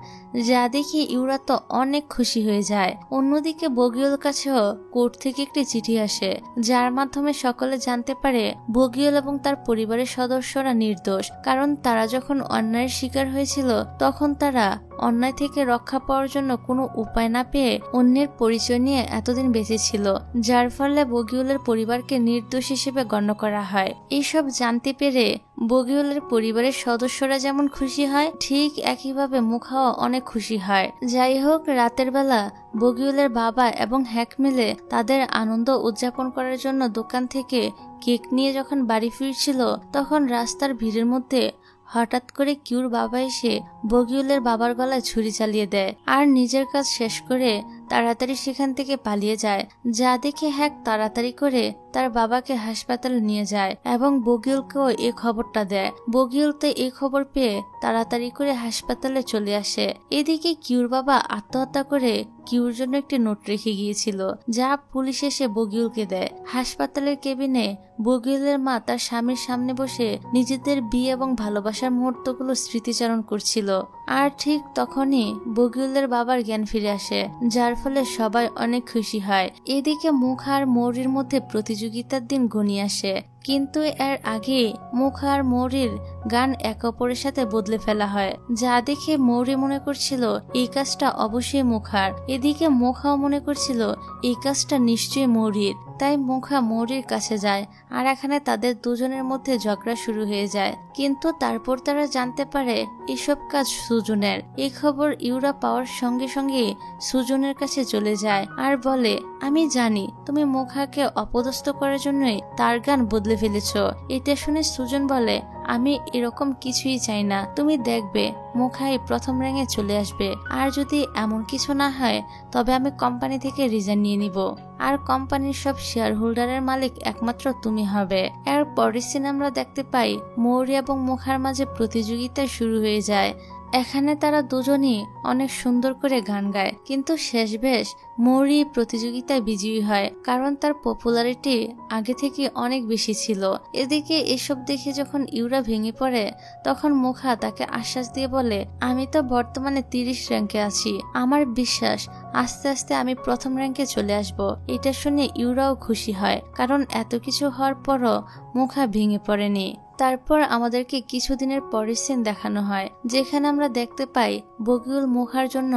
যা দেখে ইউরা তো অনেক খুশি হয়ে যায়। অন্যদিকে বগিউল কাছেও কোর্ট থেকে একটি চিঠি আসে, যার মাধ্যমে সকলে জানতে পারে বগিউল এবং তার পরিবারের সদস্যরা নির্দোষ, কারণ তারা যখন অন্যায়ের শিকার হয়েছিল তখন তারা অন্যায় থেকে রক্ষা পাওয়ার জন্য কোনো উপায় না পেয়ে অন্যের পরিচয় নিয়ে এতদিন বেঁচে ছিল, যার ফলে বগিউলের পরিবারকে নির্দোষ হিসেবে গণ্য করা হয়। এইসব জানতে পেরে বগিউলের পরিবারের সদস্যরা যেমন খুশি হয় ঠিক একইভাবে মুখাও অনেক খুশি হয়। যাই হোক, রাতের বেলা বগিউলের বাবা এবং হ্যাক মিলে তাদের আনন্দ উদযাপন করার জন্য দোকান থেকে কেক নিয়ে যখন বাড়ি ফিরছিল, তখন রাস্তার ভিড়ের মধ্যে হঠাৎ করে কিউর বাবা এসে বগিউলের বাবার গলায় ছুরি চালিয়ে দেয় আর নিজের কাজ শেষ করে তাড়াতাড়ি সেখান থেকে পালিয়ে যায়। যা দেখে হ্যাক তাড়াতাড়ি করে তার বাবাকে হাসপাতালে নিয়ে যায় এবং বগিউলকেও এই খবরটা দেয়। বগিউল তো এই খবর পেয়ে তাড়াতাড়ি করে হাসপাতালে চলে আসে। এদিকে কিউর বাবা আত্মহত্যা করে কিউর জন্য একটি নোট রেখে গিয়েছিল, যা পুলিশ এসে বগিউলকে দেয়। হাসপাতালের কেবিনে বগিউলের মা তার স্বামীর সামনে বসে নিজেদের বিয়ে এবং ভালোবাসার মুহূর্তগুলো স্মৃতিচারণ করছিল। আর ঠিক তখনই বগিউলের বাবার জ্ঞান ফিরে আসে, যার ফলে সবাই অনেক খুশি হয়। এদিকে মুখা আর মৌরির মধ্যে প্রতিযোগিতার দিন ঘনিয়ে আসে, কিন্তু এর আগে মুখা আর মৌরির গান একে অপরের সাথে বদলে ফেলা হয়, যা দেখে মৌরি মনে করছিল এই কাজটা অবশ্যই মুখার। এদিকে মুখাও মনে করছিল এই কাজটা নিশ্চয়ই মৌরির। তাই মুখা মৌরির কাছে যায় আর এখানে তাদের দুজনের মধ্যে ঝগড়া শুরু হয়ে যায়। কিন্তু তারপর তারা জানতে পারে এসব কাজ সুজনের। এই খবর ইউরা পাওয়ার সঙ্গে সঙ্গে সুজনের কাছে চলে যায় আর বলে, আমি জানি তুমি মুখাকে অপদস্থ করার জন্যই তার গান বদলে ফেলেছ। এটা শুনে সুজন বলে, আমি এরকম কিছুই চাই না। তুমি দেখবে মুখাই প্রথম র্যাঙ্কে চলে আসবে, আর যদি এমন কিছু না হয় তবে আমি কোম্পানি থেকে রিজাইন নিয়ে নিব আর কোম্পানির সব শেয়ার হোল্ডারের মালিক একমাত্র তুমি হবে। এর পরের সিন আমরা দেখতে পাই মৌরি এবং মুখার মাঝে প্রতিযোগিতা শুরু হয়ে যায়। এখানে তারা দুজনই অনেক সুন্দর করে গান গায়, কিন্তু শেষবেশ মৌরি প্রতিযোগিতায় বিজয়ী হয়, কারণ তার পপুলারিটি আগে থেকে অনেক বেশি ছিল। এদিকে এসব দেখে যখন ইউরা ভেঙে পড়ে, তখন মুখা তাকে আশ্বাস দিয়ে বলে, আমি তো বর্তমানে 30 র্যাঙ্কে আছি, আমার বিশ্বাস আস্তে আস্তে আমি প্রথম র্যাঙ্কে চলে আসব। এটা শুনে ইউরাও খুশি হয়, কারণ এত কিছু হওয়ার পরও মুখা ভেঙে পড়েনি। তারপর আমাদেরকে কিছুদিনের পরের সিন দেখানো হয়, যেখানে আমরা দেখতে পাই বগিউল মুখার জন্য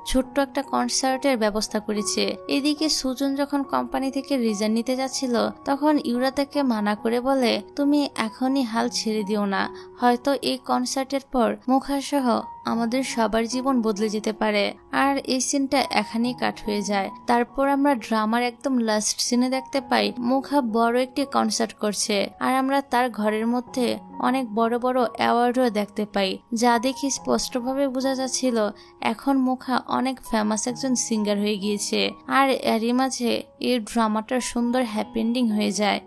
ছোট্ট একটা কনসার্টের ব্যবস্থা করেছে। এদিকে সুজন যখন কোম্পানি থেকে রিজাইন নিতে যাচ্ছিল, তখন ইউরা তাকে মানা করে বলে, তুমি এখনই হাল ছেড়ে দিও না, হয়তো এই কনসার্টের পর মুখা সহ আমাদের সবার জীবন বদলে যেতে পারে। আর এই সিনটা এখানেই কাট হয়ে যায়। তারপর আমরা ড্রামার একদম লাস্ট সিনে দেখতে পাই মুখা বড় একটি কনসার্ট করছে, আর আমরা তার ঘরের মধ্যে অনেক বড় বড় অ্যাওয়ার্ডও দেখতে পাই, যা দেখে স্পষ্টভাবে বোঝা যাচ্ছিল এখন মুখা অনেক ফেমাস একজন সিঙ্গার হয়ে গিয়েছে। আর এরই মাঝে এই ড্রামাটার সুন্দর হ্যাপি এন্ডিং হয়ে যায়।